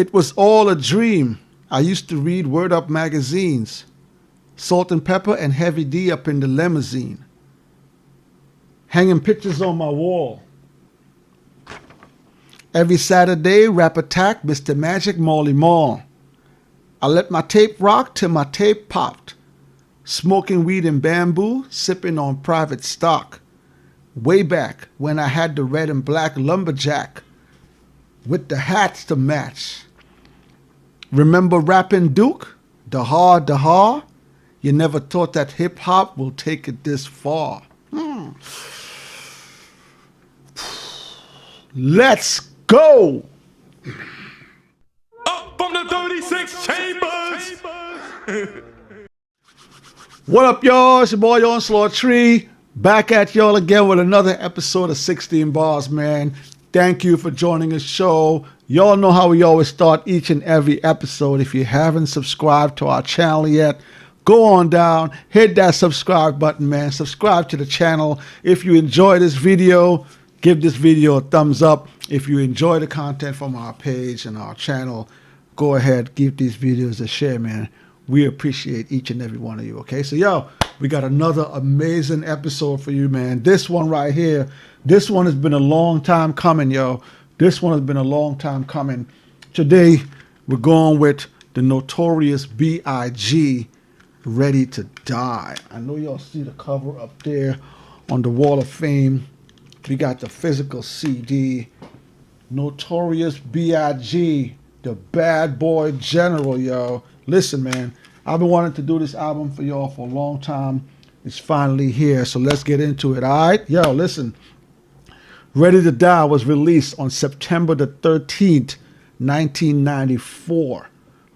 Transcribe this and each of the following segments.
It was all a dream. I used to read Word Up magazines. Salt and Pepper and Heavy D up in the limousine. Hanging pictures on my wall. Every Saturday, Rap Attack, Mr. Magic, Molly Mall. I let my tape rock till my tape popped. Smoking weed and bamboo, sipping on private stock. Way back when I had the red and black lumberjack with the hats to match. Remember rapping Duke? Da-ha. You never thought that hip-hop will take it this far. Let's go! Up from the 36 chambers. What up, y'all? It's your boy Onslaught Tree. Back at y'all again with another episode of 16 Bars, man. Thank you for joining the show. Y'all know how we always start each and every episode. If you haven't subscribed to our channel yet, go on down, hit that subscribe button, man. Subscribe to the channel. If you enjoy this video, give this video a thumbs up. If you enjoy the content from our page and our channel, go ahead, give these videos a share, man. We appreciate each and every one of you, okay? So, yo, we got another amazing episode for you, man. This one right here, this one has been a long time coming, yo. This one has been a long time coming. Today, we're going with the Notorious B.I.G, Ready to Die. I know y'all see the cover up there on the Wall of Fame. We got the physical CD. Notorious B.I.G, the bad boy general, yo. Listen, man, I've been wanting to do this album for y'all for a long time. It's finally here, so let's get into it, all right? Yo, listen. Ready to Die was released on September the 13th, 1994.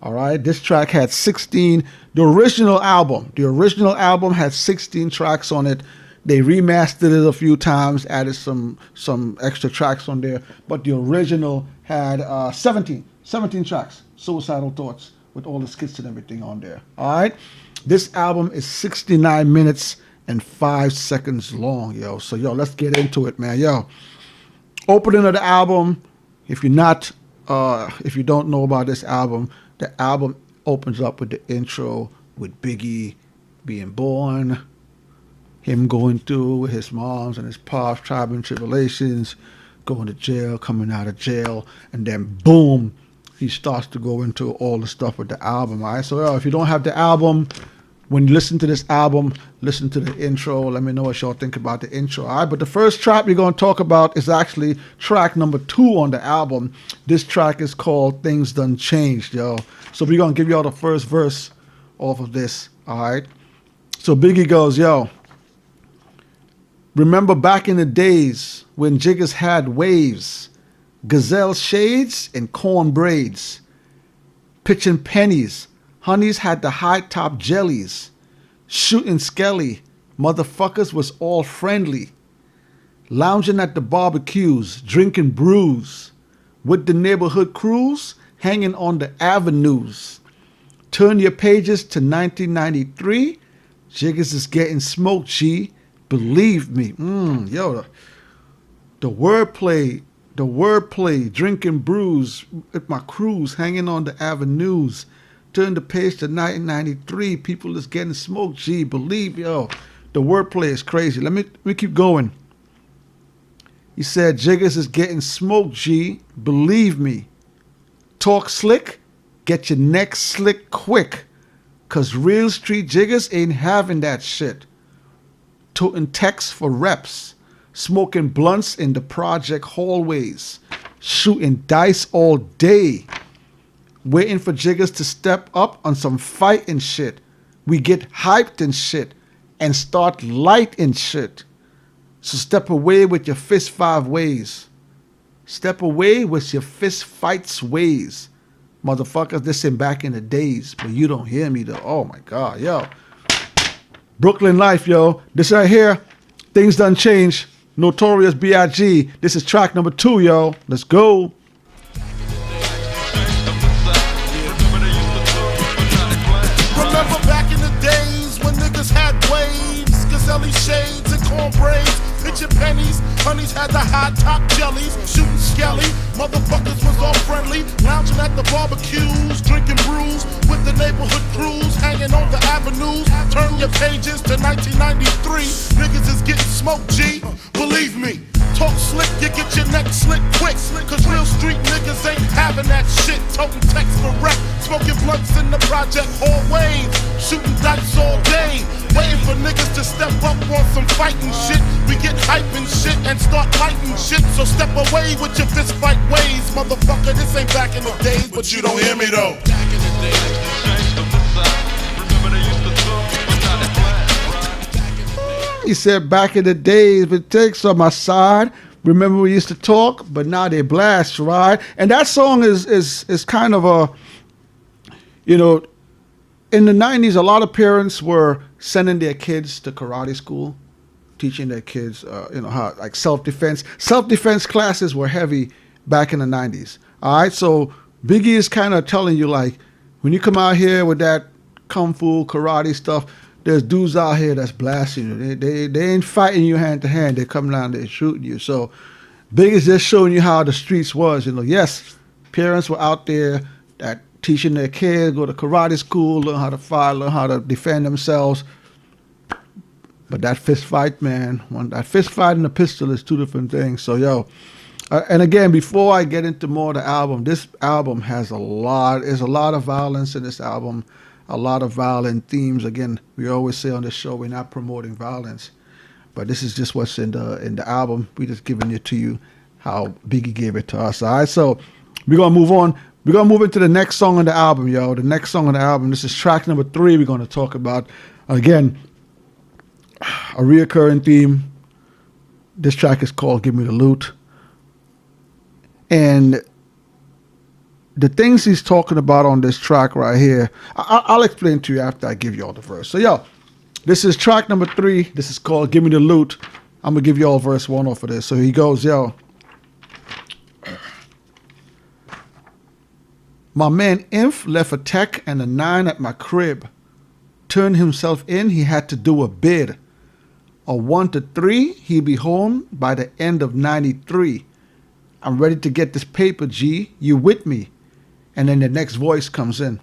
All right, this track had 16. The original album had 16 tracks on it. They remastered it a few times, added some extra tracks on there, but the original had 17 tracks. Suicidal Thoughts with all the skits and everything on there. All right, this album is 69 minutes and 5 seconds long, yo. So, yo, let's get into it, man. Yo, opening of the album. If you don't know about this album, the album opens up with the intro with Biggie being born, him going through with his moms and his pops, trial and tribulations, going to jail, coming out of jail, and then boom, he starts to go into all the stuff with the album. All right, so if you don't have the album, when you listen to this album, listen to the intro. Let me know what y'all think about the intro. All right, but the first track we're going to talk about is actually track number 2 on the album. This track is called Things Done Changed, yo. So we're going to give y'all the first verse off of this, all right? So Biggie goes, yo, remember back in the days when jiggers had waves, gazelle shades and corn braids, pitching pennies, honeys had the high top jellies, shooting skelly, motherfuckers was all friendly, lounging at the barbecues, drinking brews, with the neighborhood crews, hanging on the avenues. Turn your pages to 1993, jiggers is getting smoked, G, believe me. Yo, the wordplay, drinking brews with my crews, hanging on the avenues. Turn the page to 1993. People is getting smoked. G, believe, yo. The wordplay is crazy. Let me keep going. He said, jiggers is getting smoked, G, believe me. Talk slick, get your neck slick quick. Cause real street jiggers ain't having that shit. Toting texts for reps. Smoking blunts in the project hallways. Shooting dice all day. Waiting for jiggers to step up on some fighting shit. We get hyped and shit and start lighting shit. So step away with your fist 5 ways. Step away with your fist fights ways. Motherfuckers, this ain't back in the days, but you don't hear me though. Oh my God, yo. Brooklyn life, yo. This right here, Things Done Changed. Notorious B.I.G. This is track number 2, yo. Let's go. Remember back in the days when niggas had waves, gazelle Holly shades and corn braids, pitching pennies. Honeys had the high top jellies, shooting skelly. Motherfuckers was all friendly, lounging at the barbecues, drinking brews with the neighborhood crews, hanging on the avenues. Turn your pages to 1993. Niggas is getting smoked, G. Believe me. Talk slick, you get your neck slit quick. Cause real street niggas ain't having that shit. Toting text for rep, smoking blunts in the project hallways, shooting dice all day, waiting for niggas to step up on some fighting shit. We get hype and shit and start lighting shit. So step away with your fist fight ways, motherfucker. This ain't back in the days, but you don't hear me though. Back in the days, changed on this side. Remember they used to talk, but not as He said, back in the days, it takes on my side. Remember we used to talk, but now they blast, right? And that song is kind of a, you know, in the 90s, a lot of parents were sending their kids to karate school, teaching their kids, you know, how like self-defense. Self-defense classes were heavy back in the 90s. All right, so Biggie is kind of telling you, like, when you come out here with that kung fu karate stuff, there's dudes out here that's blasting you. They ain't fighting you hand to hand. They come down there shooting you. So Big is just showing you how the streets was. You know, yes, parents were out there that teaching their kids, go to karate school, learn how to fight, learn how to defend themselves. But that fist fight, man, that fist fight and a pistol is two different things. So, yo, and again, before I get into more of the album, this album has there's a lot of violence in this album. A lot of violent themes. Again, we always say on this show, we're not promoting violence, but this is just what's in the album. We just giving it to you how Biggie gave it to us. All right, so we're gonna move on. We're gonna move into the next song on the album, yo. The next song on the album. This is track number 3. We're gonna talk about again a reoccurring theme. This track is called "Give Me the Loot," and the things he's talking about on this track right here, I'll explain to you after I give you all the verse. So, yo, this is track number 3. This is called Give Me the Loot. I'm going to give you all verse 1 off of this. So he goes, yo. My man Inf left a tech and a 9 at my crib. Turned himself in, he had to do a bid. A 1 to 3, he'd be home by the end of 93. I'm ready to get this paper, G. You with me? And then the next voice comes in.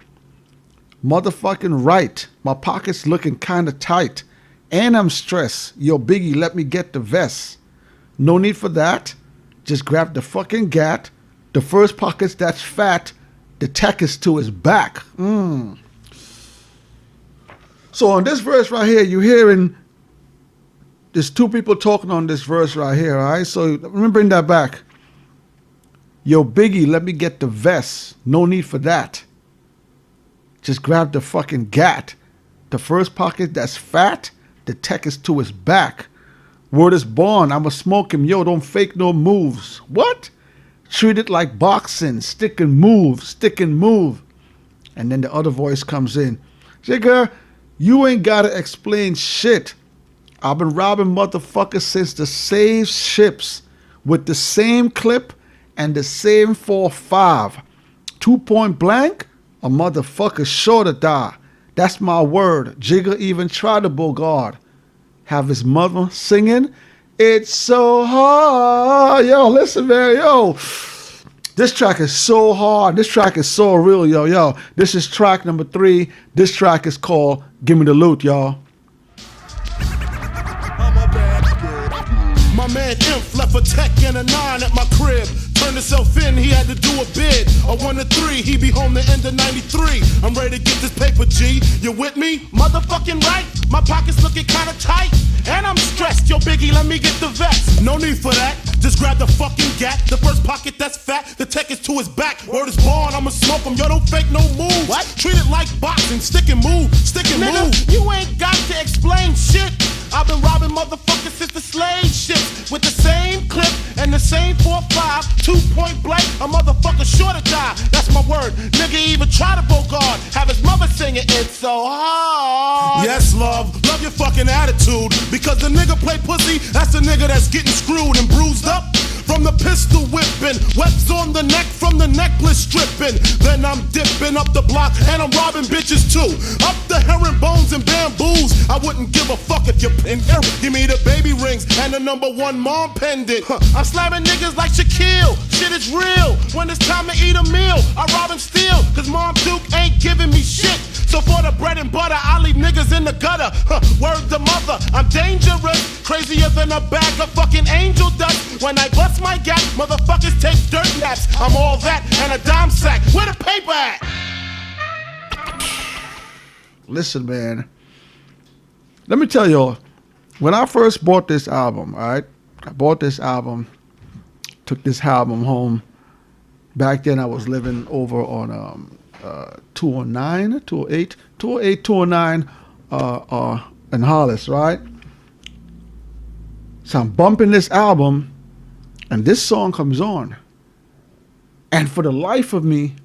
Motherfucking right. My pocket's looking kind of tight. And I'm stressed. Yo, Biggie, let me get the vest. No need for that. Just grab the fucking gat. The first pocket's that's fat. The tech is to his back. So on this verse right here, you're hearing there's 2 people talking on this verse right here, all right? So let me bring that back. Yo, Biggie, let me get the vest. No need for that. Just grab the fucking gat. The first pocket that's fat, the tech is to his back. Word is born, I'ma smoke him. Yo, don't fake no moves. What? Treat it like boxing. Stick and move, stick and move. And then the other voice comes in. Jigga, you ain't gotta explain shit. I've been robbing motherfuckers since the same ships with the same clip and the same 4.5. 2 point blank, a motherfucker sure to die. That's my word. Jigga even tried to bogard. Have his mother singing, it's so hard. Yo, listen, man, yo. This track is so hard. This track is so real, yo. This is track number 3. This track is called Give Me the Loot, y'all. My man Inf left a tech and a 9 at my crib. Turned himself in, he had to do a bid. A 1 to 3, he be home the end of 93. I'm ready to get this paper, G. You with me? Motherfucking right. My pockets looking kinda tight. And I'm stressed. Yo, Biggie, let me get the vest. No need for that. Just grab the fucking gat. The first pocket that's fat. The tech is to his back. Word is born, I'ma smoke him. Yo, don't fake no moves. What? Treat it like boxing. Stick and move. Stick and move. You ain't got to explain shit. I've been robbing motherfuckers since the slave ships with the same clip and the same 4.5, 2 point blank. A motherfucker sure to die. That's my word. Nigga even try to bogard. Have his mother singing, it's so hard. Yes, love your fucking attitude. Because the nigga play pussy, that's the nigga that's getting screwed and bruised up. from the pistol whipping. Webs on the neck from the necklace stripping. Then I'm dipping up the block and I'm robbing bitches too. Up the herringbones and bamboos. I wouldn't give a fuck if you're in error. Give me the baby rings and the #1 mom pendant. I'm slamming niggas like Shaquille. Shit is real. When it's time to eat a meal, I rob and steal. Cause Mom Duke ain't giving me shit. So for the bread and butter, I leave niggas in the gutter. Word to mother, I'm dangerous. Crazier than a bag of fucking angel dust. When I bust my gap, motherfuckers take dirt naps. I'm all that and a dime sack. Where the paper at? Listen, man. Let me tell y'all. When I first bought this album, all right? I bought this album, took this album home. Back then, I was living over on 209, 208, 208, 209 in Hollis, right? So I'm bumping this album, and this song comes on. And for the life of me,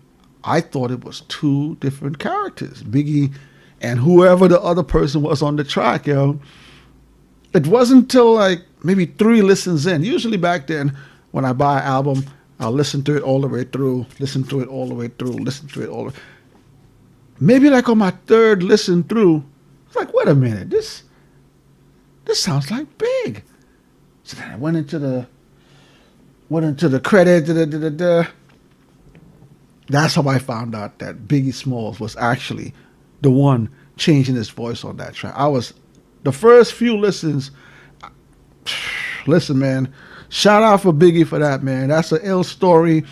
I thought it was two different characters, Biggie and whoever the other person was on the track, yo. It wasn't until like maybe 3 listens in. Usually back then, when I buy an album, I'll listen to it all the way through, listen to it all the way through, listen to it all the way. Maybe like on my 3rd listen through, it's like, wait a minute, this sounds like Big. So then I went into the credit. That's how I found out that Biggie Smalls was actually the one changing his voice on that track. The first few listens, listen, man, shout out for Biggie for that, man. That's an ill story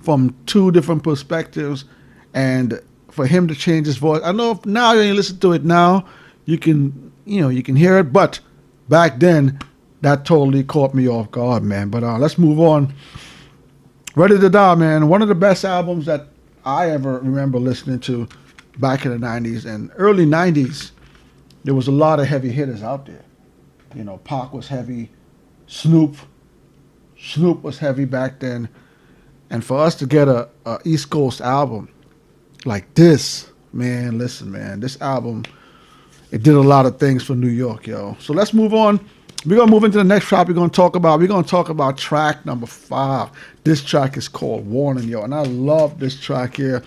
from 2 different perspectives, and for him to change his voice. I know if now you listen to it now, you can hear it, but back then, that totally caught me off guard, man. But let's move on. Ready to Die, man. One of the best albums that I ever remember listening to back in the 90s and early 90s. There was a lot of heavy hitters out there. You know, Pac was heavy. Snoop was heavy back then. And for us to get a East Coast album like this, man, listen, man, this album, it did a lot of things for New York, yo. So let's move on. We're going to move into the next track we're going to talk about track number 5. This track is called Warning, yo. And I love this track here.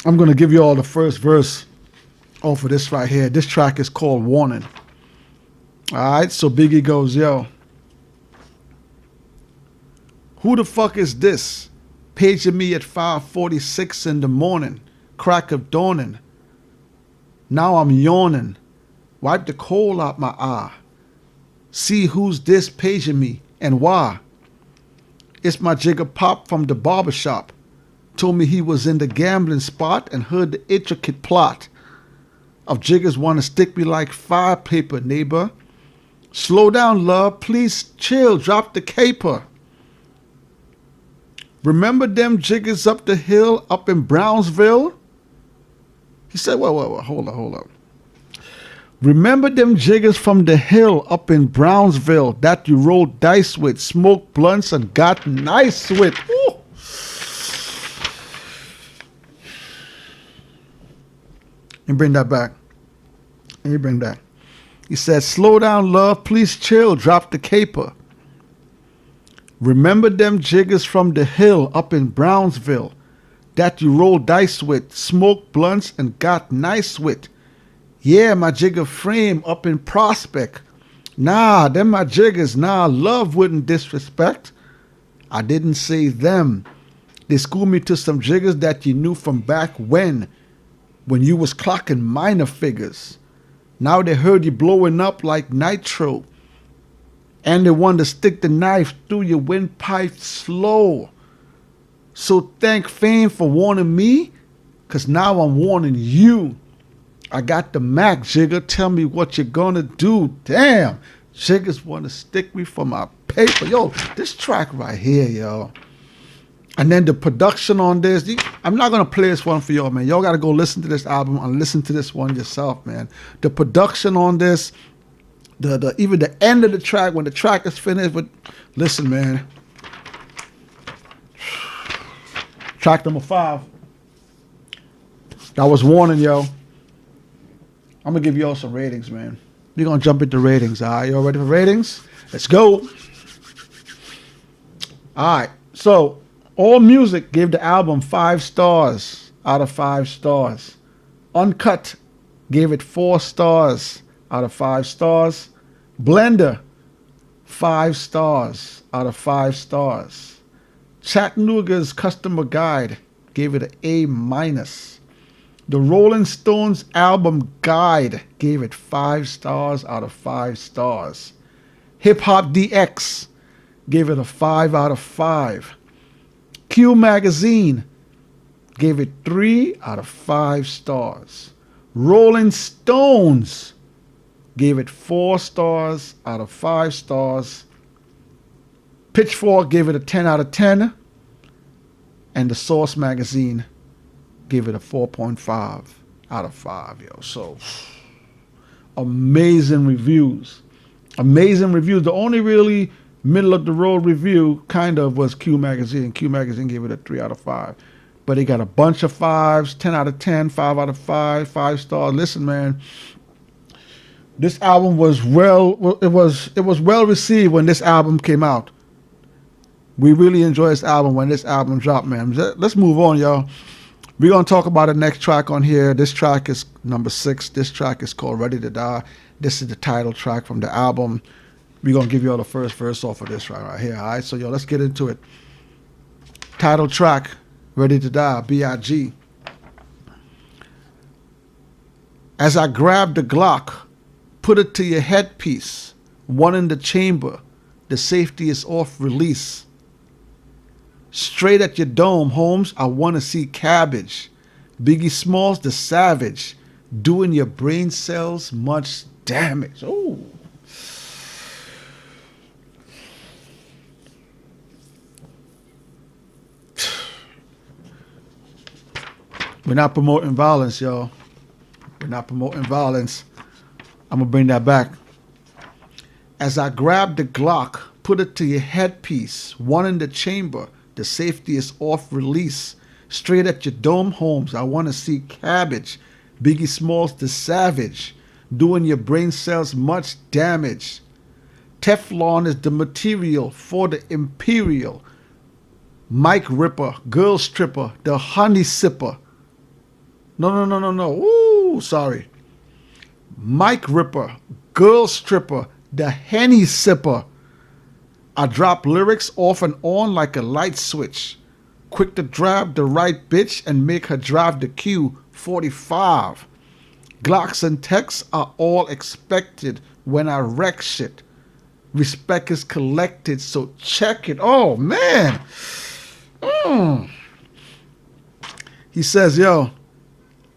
I'm going to give you all the first verse off of this right here. This track is called Warning. All right, so Biggie goes, yo. Who the fuck is this? Paging me at 5:46 in the morning. Crack of dawning. Now I'm yawning. Wipe the coal out my eye. See who's this paging me and why. It's my jigger pop from the barbershop. Told me he was in the gambling spot and heard the intricate plot of jiggers want to stick me like fire paper, neighbor. Slow down, love. Please chill. Drop the caper. Remember them jiggers up the hill up in Brownsville? He said, whoa, hold up. Remember them jiggers from the hill up in Brownsville that you rolled dice with, smoked blunts, and got nice with? Ooh. And bring that back. He said, slow down, love. Please chill. Drop the caper. Remember them jiggers from the hill up in Brownsville that you rolled dice with, smoked blunts, and got nice with? Yeah, my jigger frame up in Prospect. Nah, them my jiggers. Nah, love wouldn't disrespect. I didn't say them. They schooled me to some jiggers that you knew from back when you was clocking minor figures. Now they heard you blowing up like nitro. And they want to stick the knife through your windpipe slow. So thank fame for warning me, cause now I'm warning you. I got the Mac, jigger. Tell me what you're gonna do. Damn, jiggers want to stick me for my paper. Yo, this track right here, yo. And then the production on this, I'm not going to play this one for y'all, man. Y'all got to go listen to this album and listen to this one yourself, man. The production on this, even the end of the track, when the track is finished, but listen, man. Track number 5. That was Warning, yo. I'm going to give y'all some ratings, man. We're going to jump into ratings, all right? Y'all ready for ratings? Let's go. All right. So All Music gave the album 5 stars out of 5 stars. Uncut gave it 4 stars out of 5 stars. Blender, 5 stars out of 5 stars. Chattanooga's Customer Guide gave it an A minus. The Rolling Stones Album Guide gave it 5 stars out of 5 stars. Hip Hop DX gave it a 5 out of 5. Q Magazine gave it 3 out of 5 stars. Rolling Stones gave it 4 stars out of 5 stars. Pitchfork gave it a 10 out of 10. And the Source Magazine gave it a 4.5 out of 5, yo. So, amazing reviews. Amazing reviews. The only really middle of the road review kind of was Q Magazine. Q Magazine gave it a 3 out of 5. But they got a bunch of 5s, 10 out of 10, 5 out of 5, 5 stars. Listen, man, this album was well received when this album came out. We really enjoyed this album when this album dropped, man. Let's move on, y'all. We're going to talk about the next track on here. This track is number 6. This track is called Ready to Die. This is the title track from the album. We're going to give you all the first verse off of this right here, all right? So, yo, let's get into it. Title track, Ready to Die, B.I.G. As I grab the Glock, put it to your headpiece. One in the chamber. The safety is off release. Straight at your dome, Holmes, I want to see cabbage. Biggie Smalls, the savage, doing your brain cells much damage. Oh. We're not promoting violence, y'all. We're not promoting violence. I'm going to bring that back. As I grab the Glock, put it to your headpiece. One in the chamber. The safety is off release. Straight at your dome, Holmes. I want to see cabbage. Biggie Smalls, the savage, doing your brain cells much damage. Teflon is the material for the imperial. Mike Ripper, girl stripper, the honey sipper. No. Ooh, sorry. Mike Ripper, girl stripper, the Henny sipper. I drop lyrics off and on like a light switch. Quick to grab the right bitch and make her drive the Q45. Glocks and texts are all expected when I wreck shit. Respect is collected, so check it. Oh, man. He says, yo,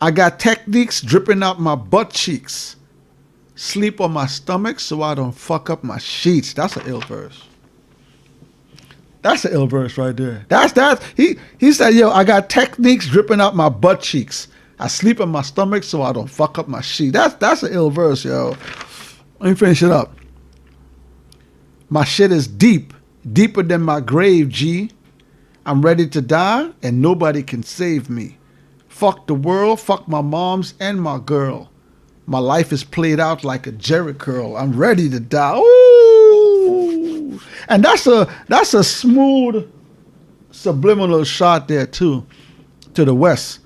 I got techniques dripping out my butt cheeks. Sleep on my stomach so I don't fuck up my sheets. That's an ill verse. That's an ill verse right there. He said, yo, I got techniques dripping out my butt cheeks. I sleep on my stomach so I don't fuck up my sheet. That's an ill verse, yo. Let me finish it up. My shit is deep, deeper than my grave, G. I'm ready to die and nobody can save me. Fuck the world, fuck my moms and my girl. My life is played out like a Jerry curl. I'm ready to die. Ooh. And that's a smooth subliminal shot there too, to the West.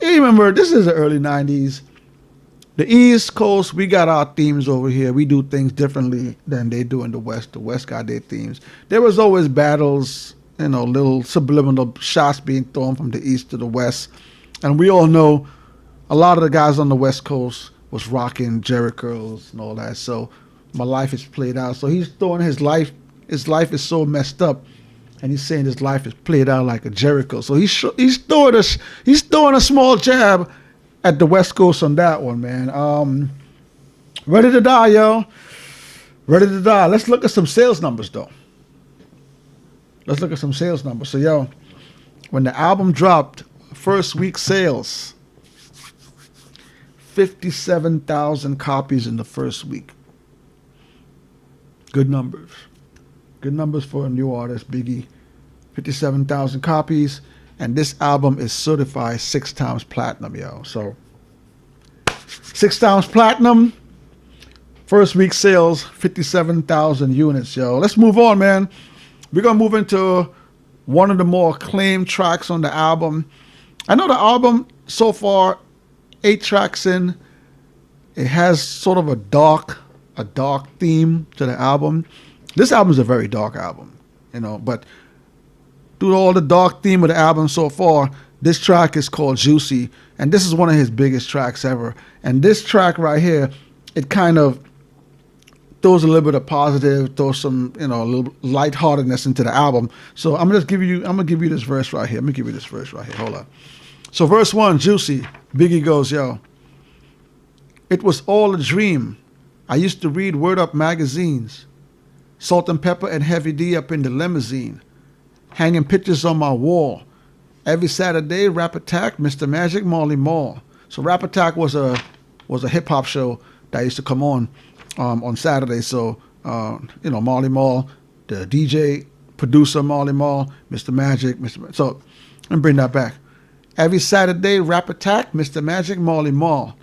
You remember, this is the early 90s. The East Coast, we got our themes over here. We do things differently than they do in the West. The West got their themes. There was always battles, little subliminal shots being thrown from the East to the West. And we all know a lot of the guys on the West Coast was rocking Jerry curls and all that. So my life is played out. So he's throwing his life is so messed up. And he's saying his life is played out like a Jericho. So he's throwing a small jab at the West Coast on that one, man. Ready to die, yo. Ready to die. Let's look at some sales numbers, though. Let's look at some sales numbers. So, yo, when the album dropped, first week sales, 57,000 copies in the first week. Good numbers. Good numbers for a new artist, Biggie. 57,000 copies. And this album is certified 6 times platinum, yo. So, 6 times platinum. First week sales, 57,000 units, yo. Let's move on, man. We're gonna move into one of the more acclaimed tracks on the album. I know the album so far, 8 tracks in, it has sort of a dark theme to the album. This album is a very dark album, but through all the dark theme of the album so far, this track is called Juicy, and this is one of his biggest tracks ever. And this track right here, it kind of throws a little bit of positive, throws some, a little lightheartedness into the album. So I'm gonna give you this verse right here. Hold up. So verse 1, Juicy. Biggie goes, yo. It was all a dream. I used to read Word Up magazines. Salt and Pepper and Heavy D up in the limousine. Hanging pictures on my wall. Every Saturday, Rap Attack, Mr. Magic, Marley Marl. So Rap Attack was a hip hop show that used to come on Saturday. So Marley Marl, the DJ producer Marley Marl, Mr. Magic, so let me bring that back. Every Saturday, Rap Attack, Mr. Magic, Marley Marl.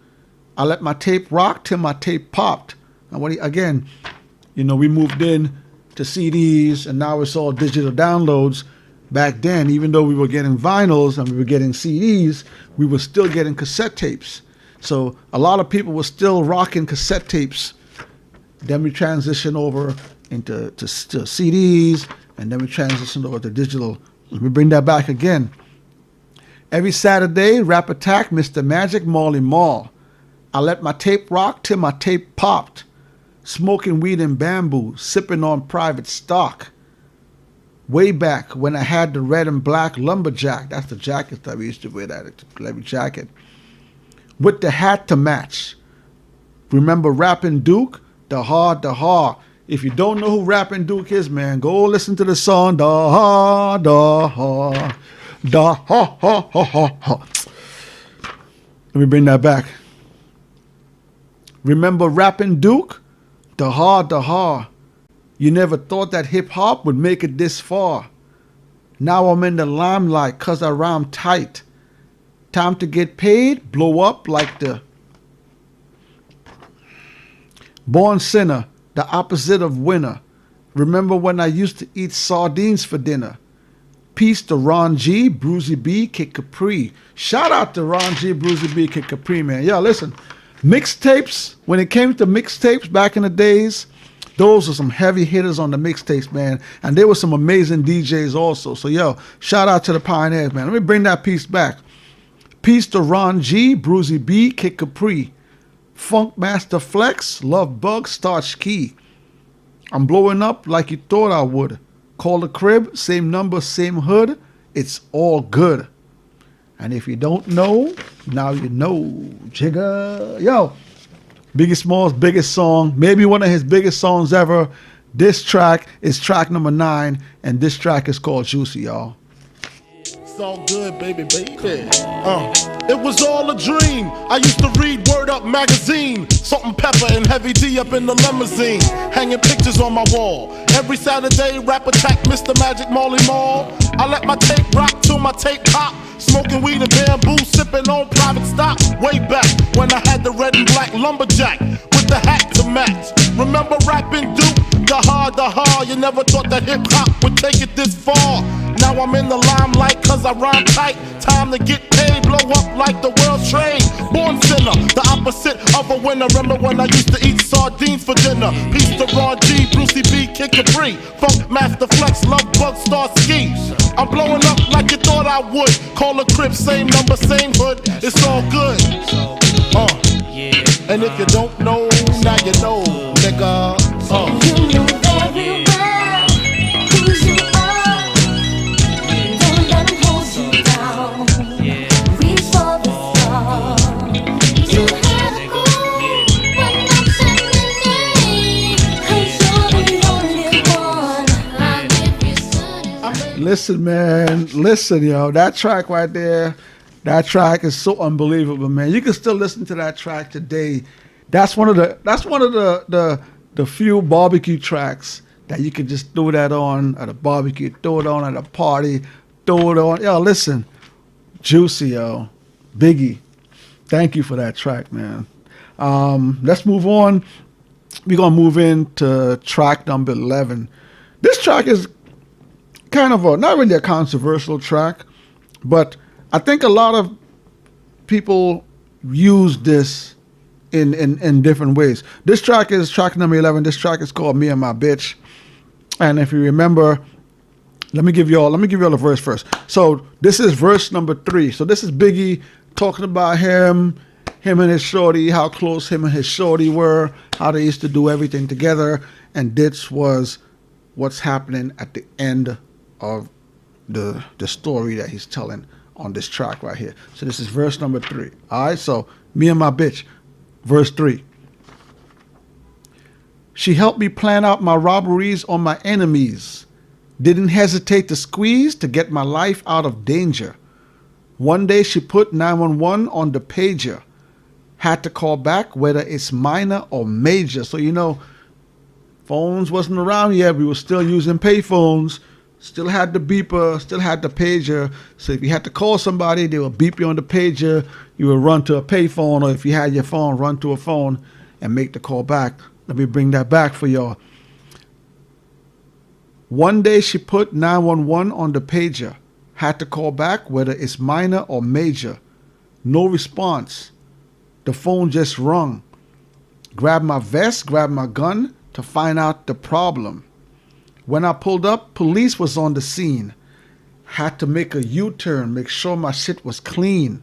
I let my tape rock till my tape popped. And we moved in to CDs, and now it's all digital downloads. Back then, even though we were getting vinyls and we were getting CDs, we were still getting cassette tapes. So a lot of people were still rocking cassette tapes. Then we transitioned over to CDs, and then we transitioned over to digital. Let me bring that back again. Every Saturday, Rap Attack, Mr. Magic, Marley Marl. I let my tape rock till my tape popped. Smoking weed and bamboo, sipping on private stock. Way back when I had the red and black lumberjack. That's the jacket that we used to wear, that leather jacket. With the hat to match. Remember Rappin' Duke? The Ha. If you don't know who Rappin' Duke is, man, go listen to the song. The Ha. Let me bring that back. Remember Rappin' Duke? The Ha. You never thought that hip-hop would make it this far. Now I'm in the limelight 'cause I rhyme tight. Time to get paid, blow up like the born sinner, the opposite of winner. Remember when I used to eat sardines for dinner? Peace to Ron G, Bruzy B, Kid Capri. Shout out to Ron G, Bruzy B, Kid Capri, man. Yo, listen, mixtapes, when it came to mixtapes back in the days, those were some heavy hitters on the mixtapes, man. And there were some amazing DJs also. So, yo, shout out to the pioneers, man. Let me bring that piece back. Peace to Ron G, Bruzy B, Kid Capri. Funk Master Flex, Love Bug, Starch Key. I'm blowing up like you thought I would. Call the crib, same number, same hood. It's all good. And if you don't know, now you know. Jigga. Yo, Biggie Smalls' biggest song, maybe one of his biggest songs ever. This track is track number 9, and this track is called Juicy, y'all. It's all good, baby. It was all a dream. I used to read Word Up magazine. Salt and Pepper and Heavy D up in the limousine. Hanging pictures on my wall. Every Saturday, Rap Attack, Mr. Magic, Marley Marl. I let my tape rock till my tape pop. Smoking weed and bamboo, sipping on private stock. Way back when I had the red and black lumberjack with the hat to match. Remember Rappin' Duke? The Ha. You never thought that hip hop would take it this far. Now I'm in the limelight 'cause I rhyme tight. Time to get paid, blow up like the world trade. Born sinner, the opposite of a winner. Remember when I used to eat sardines for dinner? Peace to Ron G, Brucey B, Kid Capri. Funk Master Flex, Love Bug, Star Ski. I'm blowing up like you thought I would. Call a crib, same number, same hood. It's all good. And if you don't know, now you know, nigga. You know very well who you are. Don't let 'em hold you down. Reach for the stars. You had a goal, but not your name. 'Cause you're the only one. I'll give you sun. Listen, man. Listen, yo. That track right there, that track is so unbelievable, man. You can still listen to that track today. That's one of the few barbecue tracks that you can just throw that on at a barbecue, throw it on at a party, throw it on. Yo, listen. Juicy, yo. Biggie. Thank you for that track, man. Let's move on. We're going to move into track number 11. This track is kind of a, not really a controversial track, but I think a lot of people use this in different ways. This track is track number 11. This track is called Me and My Bitch. And if you remember, let me give you all the verse first. So this is verse number 3. So this is Biggie talking about him and his shorty, how close him and his shorty were, how they used to do everything together. And this was what's happening at the end of the story that he's telling on this track right here. So this is verse number 3. All right, so Me and My Bitch, verse 3. She helped me plan out my robberies on my enemies. Didn't hesitate to squeeze to get my life out of danger. One day she put 911 on the pager. Had to call back whether it's minor or major. So, you know, phones wasn't around yet. We were still using pay phones. Still had the beeper, still had the pager. So if you had to call somebody, they would beep you on the pager. You would run to a pay phone, or if you had your phone, run to a phone and make the call back. Let me bring that back for y'all. One day she put 911 on the pager. Had to call back whether it's minor or major. No response. The phone just rung. Grabbed my vest, grabbed my gun to find out the problem. When I pulled up, police was on the scene. Had to make a U-turn, make sure my shit was clean.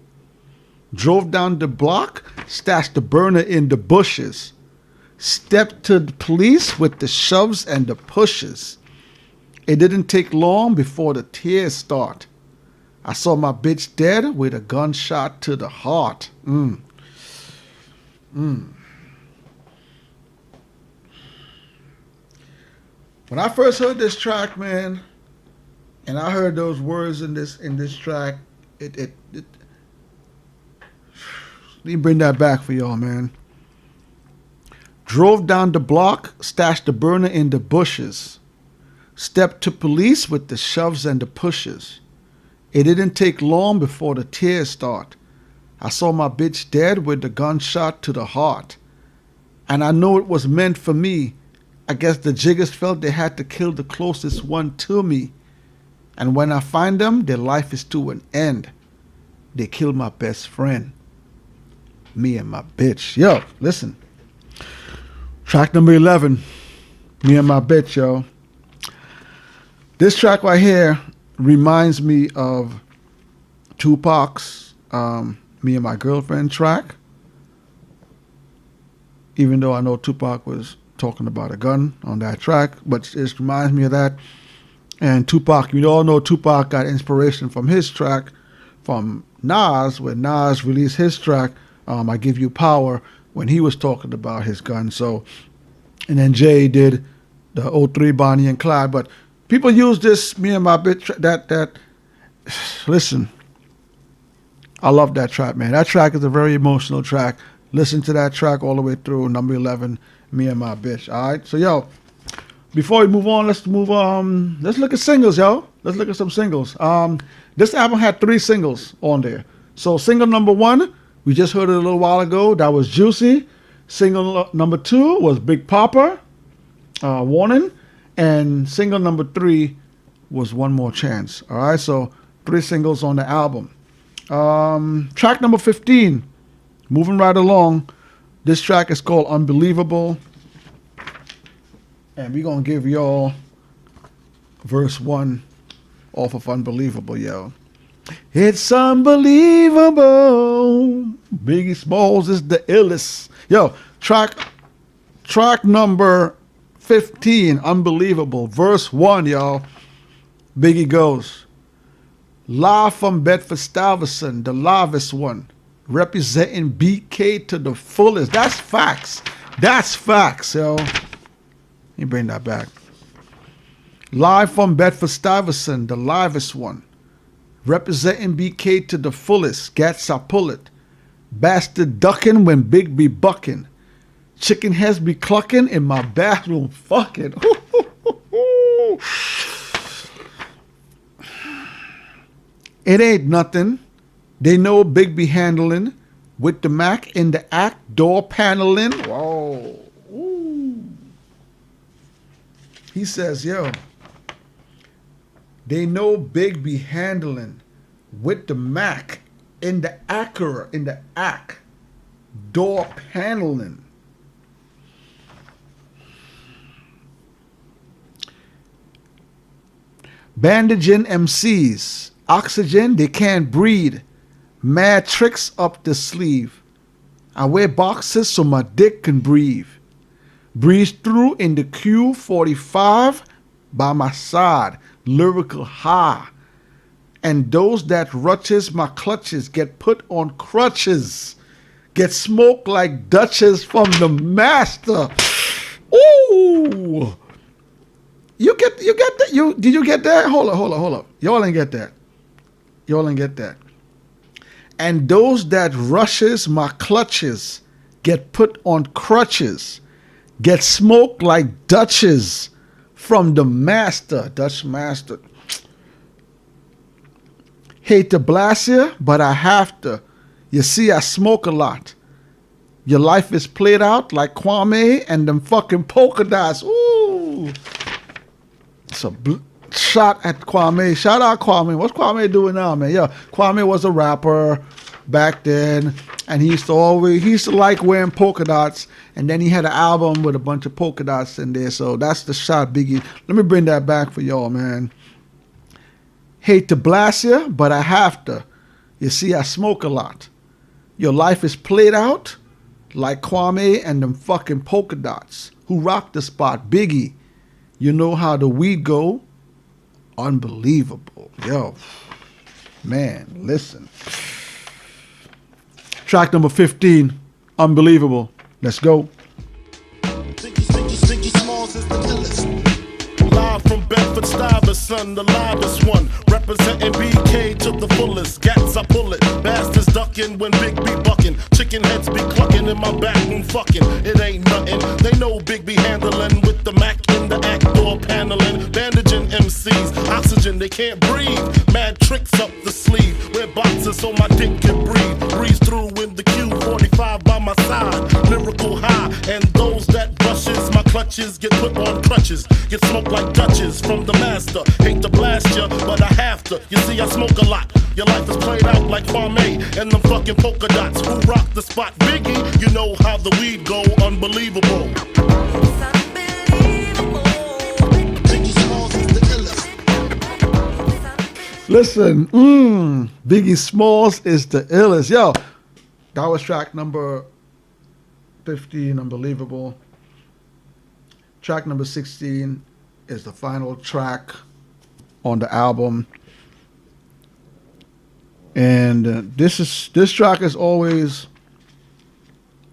Drove down the block, stashed the burner in the bushes. Stepped to the police with the shoves and the pushes. It didn't take long before the tears start. I saw my bitch dead with a gunshot to the heart. When I first heard this track, man, and I heard those words in this track, let me bring that back for y'all, man. Drove down the block, stashed the burner in the bushes. Stepped to police with the shoves and the pushes. It didn't take long before the tears start. I saw my bitch dead with the gunshot to the heart. And I know it was meant for me. I guess the jiggers felt they had to kill the closest one to me. And when I find them, their life is to an end. They killed my best friend. Me and my bitch. Yo, listen. Track number 11. Me and My Bitch, yo. This track right here reminds me of Tupac's Me and My Girlfriend track. Even though I know Tupac was talking about a gun on that track, but it reminds me of that. And Tupac, you all know Tupac got inspiration from his track from Nas, when Nas released his track, I Give You Power, when he was talking about his gun. So, and then Jay did the 03 Bonnie and Clyde. But people use this Me and My Bitch, listen, I love that track, man. That track is a very emotional track. Listen to that track all the way through, number 11, Me and My Bitch. All right, so yo, before we move on, let's look at singles, yo. Let's look at some singles. This album had 3 singles on there. So single number 1, we just heard it a little while ago. That was Juicy. Single number 2 was Big Papa, Warning. And single number 3 was One More Chance. All right, so 3 singles on the album. Track number 15, moving right along. This track is called Unbelievable. And we're going to give y'all verse 1 off of Unbelievable, yo. It's unbelievable. Biggie Smalls is the illest. Yo, track number 15, Unbelievable. Verse 1, y'all. Biggie goes, live from Bedford-Stuyvesant, the livest one. Representing BK to the fullest. That's facts. That's facts, yo. Let me bring that back. Live from Bedford-Stuyvesant, the livest one. Representing BK to the fullest. Gats, I pull it. Bastard ducking when Big be bucking. Chicken heads be clucking in my bathroom fucking. It ain't nothing. They know Big be handling. With the Mac in the act, door paneling. Whoa. Ooh. He says, yo, They know Big be handling with the Mac in the Acura, in the AC, door paneling. Bandaging MCs, oxygen, they can't breathe. Mad tricks up the sleeve. I wear boxes so my dick can breathe. Breeze through in the Q45 by my side, lyrical high. And those that rutches my clutches get put on crutches. Get smoked like Duchess from the master. Ooh! You get that? Did you get that? Hold up. Y'all ain't get that. And those that rushes my clutches get put on crutches. Get smoked like Duchess from the master, Dutch master. Hate to blast you, but I have to. You see, I smoke a lot. Your life is played out like Kwame and them fucking polka dots. Ooh. It's a shot at Kwame. Shout out Kwame. What's Kwame doing now, man? Yeah, Kwame was a rapper back then, and he used to like wearing polka dots, and then he had an album with a bunch of polka dots in there. So that's the shot, Biggie. Let me bring that back for y'all, man. Hate to blast you, but I have to. You see, I smoke a lot. Your life is played out like Kwame and them fucking polka dots. Who rocked the spot? Biggie. You know how the weed go? Unbelievable. Yo, man, listen. Track number 15, Unbelievable. Let's go. Ziggy Smalls is the illest. Live from Bedford-Stuyvesant, the livest one. Representing BK to the fullest. Gats, I pull it. Bastards ducking when Big B bucking. Chicken heads be clucking in my back room fucking. It ain't nothing. They know Big B handling with the Mac in the act door paneling. Bandaging MCs. Oxygen, they can't breathe. Mad tricks up the sleeve. Wear boxes so my dick can breathe. Breeze through in the Q45 by my side. Lyrical high. And those that brushes my clutches get put on crutches. Get smoked like Duchess from the master. Hate to blast ya, but I have to. You see, I smoke a lot. Your life is played out like Kwame and them fucking polka dots. Who rock the spot? Biggie, you know how the weed go. Unbelievable. Listen, Biggie Smalls is the illest. Yo, that was track number 15, Unbelievable. Track number 16 is the final track on the album. And this track is always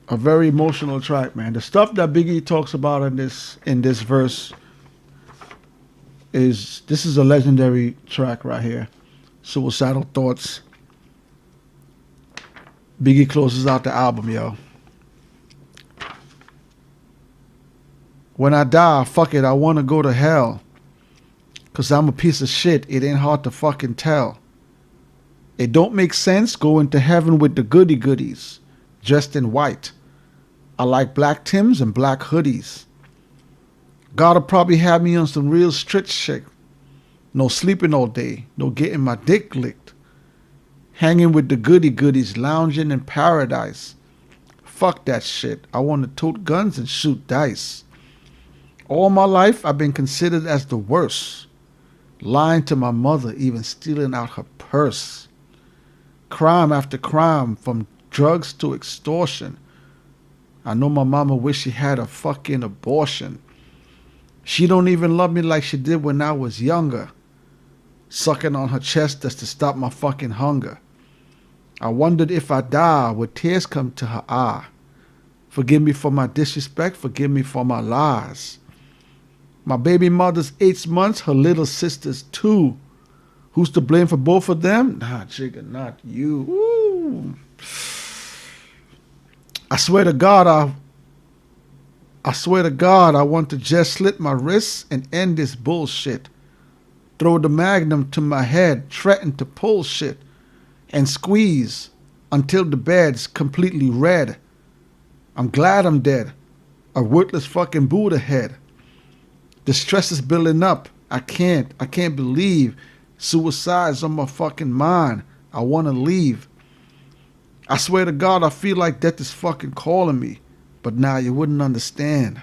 a very emotional track, man. The stuff that Biggie talks about in this verse is a legendary track right here. Suicidal Thoughts. Biggie closes out the album, yo. When I die, fuck it, I want to go to hell. Cause I'm a piece of shit, it ain't hard to fucking tell. It don't make sense going to heaven with the goody goodies, dressed in white. I like black Tims and black hoodies. God'll probably have me on some real strict shit. No sleeping all day, no getting my dick licked. Hanging with the goody goodies, lounging in paradise. Fuck that shit, I want to tote guns and shoot dice. All my life I've been considered as the worst. Lying to my mother, even stealing out her purse. Crime after crime, from drugs to extortion. I know my mama wish she had a fucking abortion. She don't even love me like she did when I was younger. Sucking on her chest just to stop my fucking hunger. I wondered if I die, would tears come to her eye? Forgive me for my disrespect, forgive me for my lies. My baby mother's 8 months, her little sister's 2. Who's to blame for both of them? Nah, Jigga, not you. Ooh. I swear to God, I want to just slit my wrists and end this bullshit. Throw the magnum to my head, threaten to pull shit, and squeeze until the bed's completely red. I'm glad I'm dead, a worthless fucking Buddha head. The stress is building up, I can't believe suicide's on my fucking mind. I want to leave. I swear to God, I feel like death is fucking calling me. But now you wouldn't understand.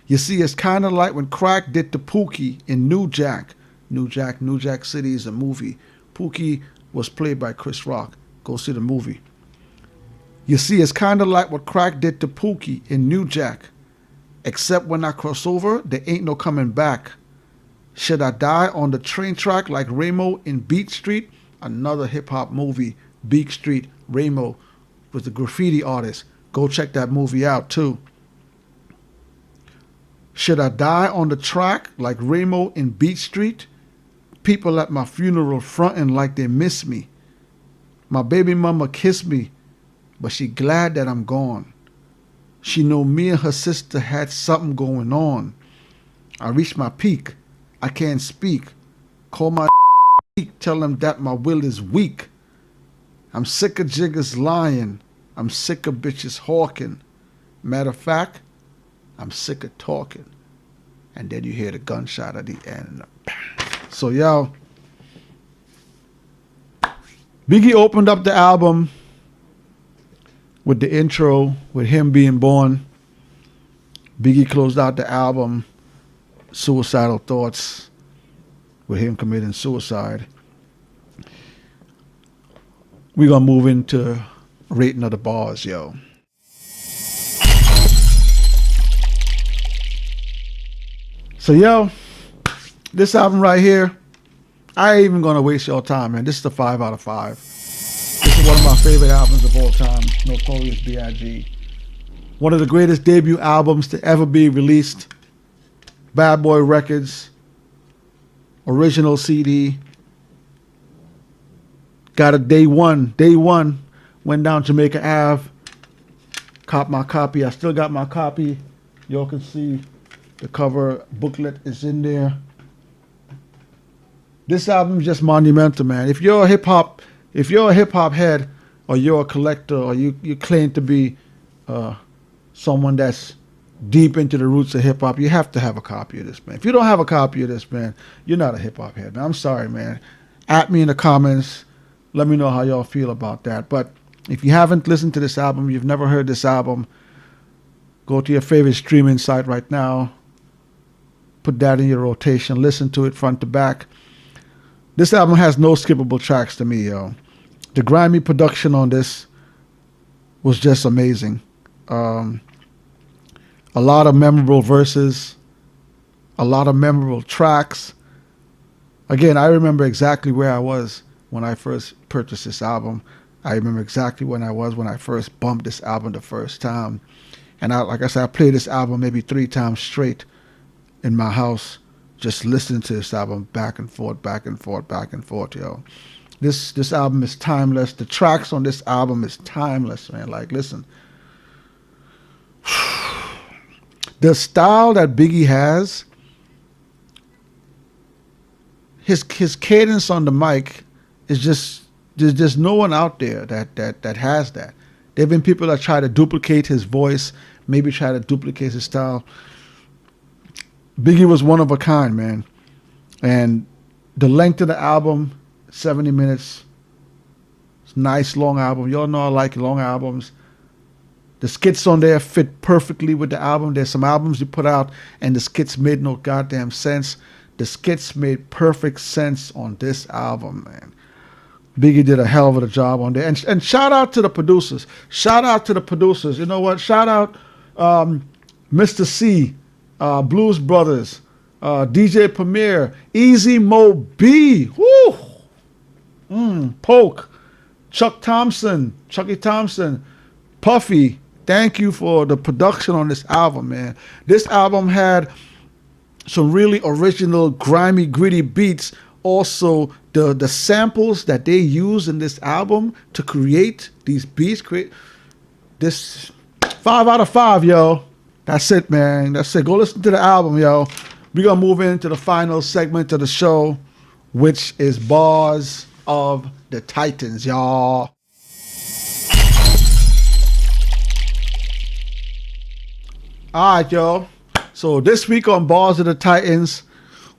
You see, it's kind of like when Crack did to Pookie in New Jack. New Jack City is a movie. Pookie was played by Chris Rock. Go see the movie. You see, it's kind of like what Crack did to Pookie in New Jack. Except when I cross over, there ain't no coming back. Should I die on the train track like Ramo in Beat Street? Another hip-hop movie. Beat Street, Ramo was the graffiti artist. Go check that movie out too. Should I die on the track like Ramo in Beat Street? People at my funeral fronting like they miss me. My baby mama kissed me, but she glad that I'm gone. She know me and her sister had something going on. I reached my peak. I can't speak. Call my tell them that my will is weak. I'm sick of jiggers lying. I'm sick of bitches hawking. Matter of fact, I'm sick of talking. And then you hear the gunshot at the end. So, yo, Biggie opened up the album with the intro, with him being born. Biggie closed out the album, Suicidal Thoughts, with him committing suicide. We're going to move into rating of the bars, yo. So, yo, this album right here, I ain't even going to waste your time, man. This is a 5 out of 5. This is one of my favorite albums of all time, Notorious B.I.G. One of the greatest debut albums to ever be released. Bad Boy Records, original CD. Got a day one, went down Jamaica Ave, caught my copy. I still got my copy. Y'all can see the cover booklet is in there. This album is just monumental, man. If you're a hip hop head, or you're a collector, or you claim to be someone that's deep into the roots of hip hop, you have to have a copy of this, man. If you don't have a copy of this, man, you're not a hip hop head, man. I'm sorry, man. At me in the comments. Let me know how y'all feel about that. But if you haven't listened to this album, you've never heard this album, go to your favorite streaming site right now. Put that in your rotation. Listen to it front to back. This album has no skippable tracks to me, yo. The grimy production on this was just amazing. A lot of memorable verses, a lot of memorable tracks. Again, I remember exactly where I was when I first purchased this album. I remember exactly when I was when I first bumped this album the first time. And like I said, I played this album maybe 3 times straight in my house, just listening to this album back and forth, yo. This album is timeless. The tracks on this album is timeless, man. Like, listen. The style that Biggie has, his cadence on the mic is just, there's no one out there that has that. There have been people that try to duplicate his voice, maybe try to duplicate his style. Biggie was one of a kind, man. And the length of the album, 70 minutes. It's a nice long album. Y'all know I like long albums. The skits on there fit perfectly with the album. There's some albums you put out and the skits made no goddamn sense. The skits made perfect sense on this album, man. Biggie did a hell of a job on there. And shout out to the producers. Shout out to the producers. You know what? Shout out Mr. C, Blues Brothers, DJ Premier, Easy Mo B, woo, Polk, Chucky Thompson, Puffy. Thank you for the production on this album, man. This album had some really original, grimy, gritty beats. Also, the samples that they use in this album to create these beats, this 5 out of 5, yo. That's it, man. That's it. Go listen to the album, yo. We're going to move into the final segment of the show, which is Barz of the Titans, y'all. All right, yo. So this week on Barz of the Titans,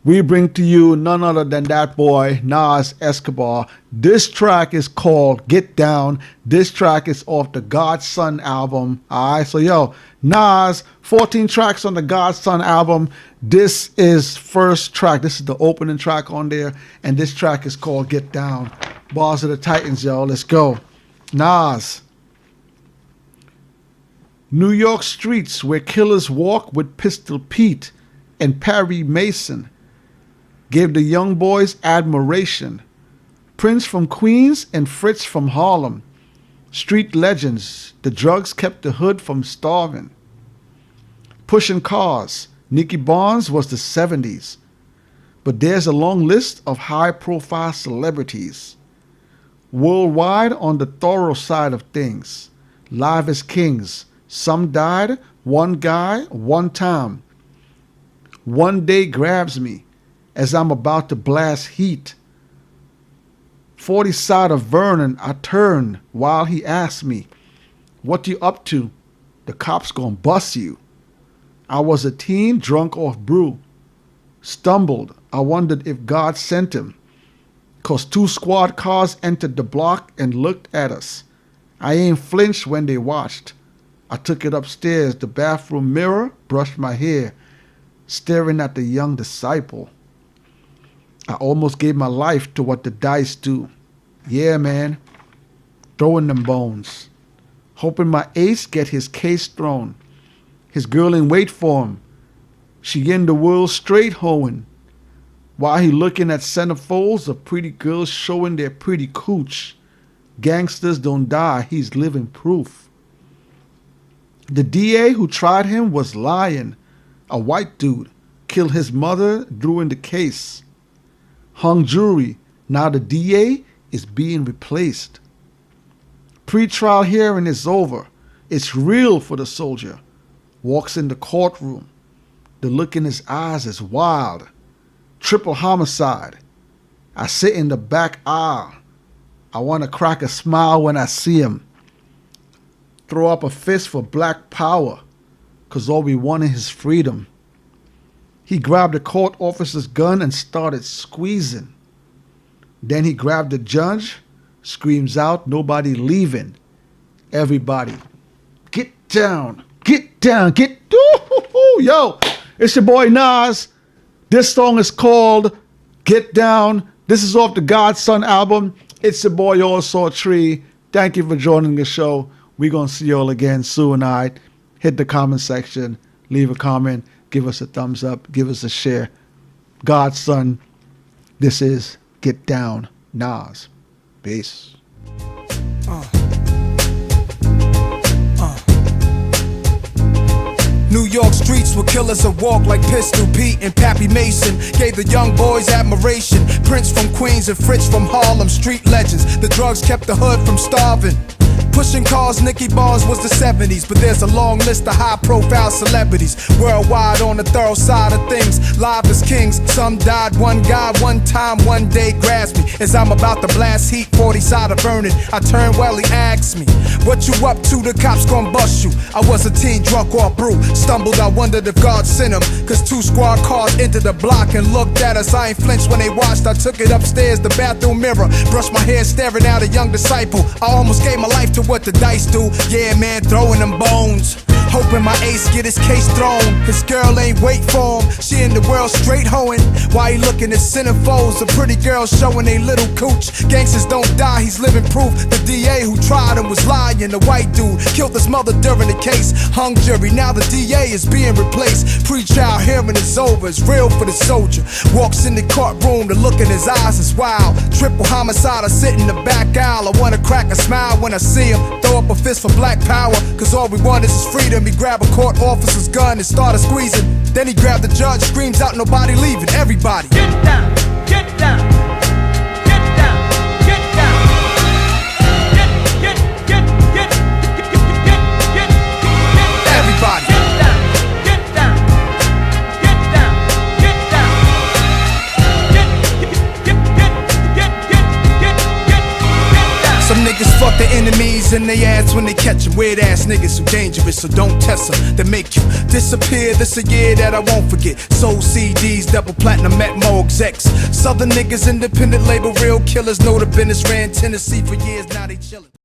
we bring to you none other than that boy, Nas Escobar. This track is called Get Down. This track is off the Godson album. Alright, so yo, Nas, 14 tracks on the Godson album. This is first track. This is the opening track on there, and this track is called Get Down. Barz of the Titans, yo. Let's go. Nas. New York streets where killers walk with Pistol Pete and Perry Mason gave the young boys admiration. Prince from Queens and Fritz from Harlem. Street legends, the drugs kept the hood from starving. Pushing cars, Nicky Barnes was the 70s. But there's a long list of high-profile celebrities. Worldwide on the thorough side of things. Live as kings. Some died, one guy, one time. One day grabs me as I'm about to blast heat. 40 side of Vernon, I turn while he asks me, what you up to? The cops gonna bust you. I was a teen drunk off brew. Stumbled, I wondered if God sent him. 'Cause 2 squad cars entered the block and looked at us. I ain't flinched when they watched. I took it upstairs, the bathroom mirror, brushed my hair, staring at the young disciple. I almost gave my life to what the dice do. Yeah, man. Throwing them bones. Hoping my ace get his case thrown. His girl in wait for him. She in the world straight hoeing. While he looking at centerfolds of pretty girls showing their pretty cooch. Gangsters don't die, he's living proof. The DA who tried him was lying. A white dude killed his mother, drew in the case. Hung jury, now the DA is being replaced. Pre-trial hearing is over. It's real for the soldier. Walks in the courtroom. The look in his eyes is wild. Triple homicide. I sit in the back aisle. I want to crack a smile when I see him. Throw up a fist for black power, 'cause all we wanted is freedom. He grabbed the court officer's gun and started squeezing. Then he grabbed the judge, screams out, nobody leaving. Everybody, get down, get down, get, yo, it's your boy Nas. This song is called Get Down. This is off the Godson album. It's your boy All Saw Tree. Thank you for joining the show. We're going to see you all again soon. All right. Hit the comment section. Leave a comment. Give us a thumbs up. Give us a share. Godson. This is Get Down. Nas. Peace. New York streets where killers would walk like Pistol Pete and Pappy Mason gave the young boys admiration. Prince from Queens and Fritz from Harlem, street legends. The drugs kept the hood from starving. Pushing cars, Nicky Barz was the 70s, but there's a long list of high-profile celebrities worldwide on the thorough side of things. Live as kings, some died, one guy, one time, one day grabs me as I'm about to blast heat. 40 side of Vernon, I turn well, he asks me, what you up to? The cops gon' bust you. I was a teen drunk off brew. Stumbled, I wondered if God sent him, 'cause 2 squad cars entered the block and looked at us. I ain't flinched when they watched. I took it upstairs, the bathroom mirror, brushed my hair, staring at a young disciple. I almost gave my life to what the dice do. Yeah, man, throwing them bones. Hoping my ace get his case thrown. His girl ain't wait for him. She in the world straight hoeing. Why he looking at centerfolds? The pretty girls showing they little cooch. Gangsters don't die, he's living proof. The DA who tried him was lying. The white dude killed his mother during the case. Hung jury, now the DA is being replaced. Pre-trial hearing is over, it's real for the soldier. Walks in the courtroom, the look in his eyes is wild. Triple homicide, I sit in the back aisle. I wanna crack a smile when I see him. Throw up a fist for black power, 'cause all we want is his freedom. He grabbed a court officer's gun and started squeezing. Then he grabbed the judge, screams out, nobody leaving. Everybody, get down, get down, get down, get down. Get. everybody. Get down, get down, get down, get down. Get down. Some niggas fuck their enemies and they That's when they catch 'em. Weird ass niggas who dangerous, so don't test 'em. They make you disappear. This a year that I won't forget. Soul CDs, double platinum, met more execs. Southern niggas, independent label, real killers. Know the business, ran Tennessee for years, now they chillin'.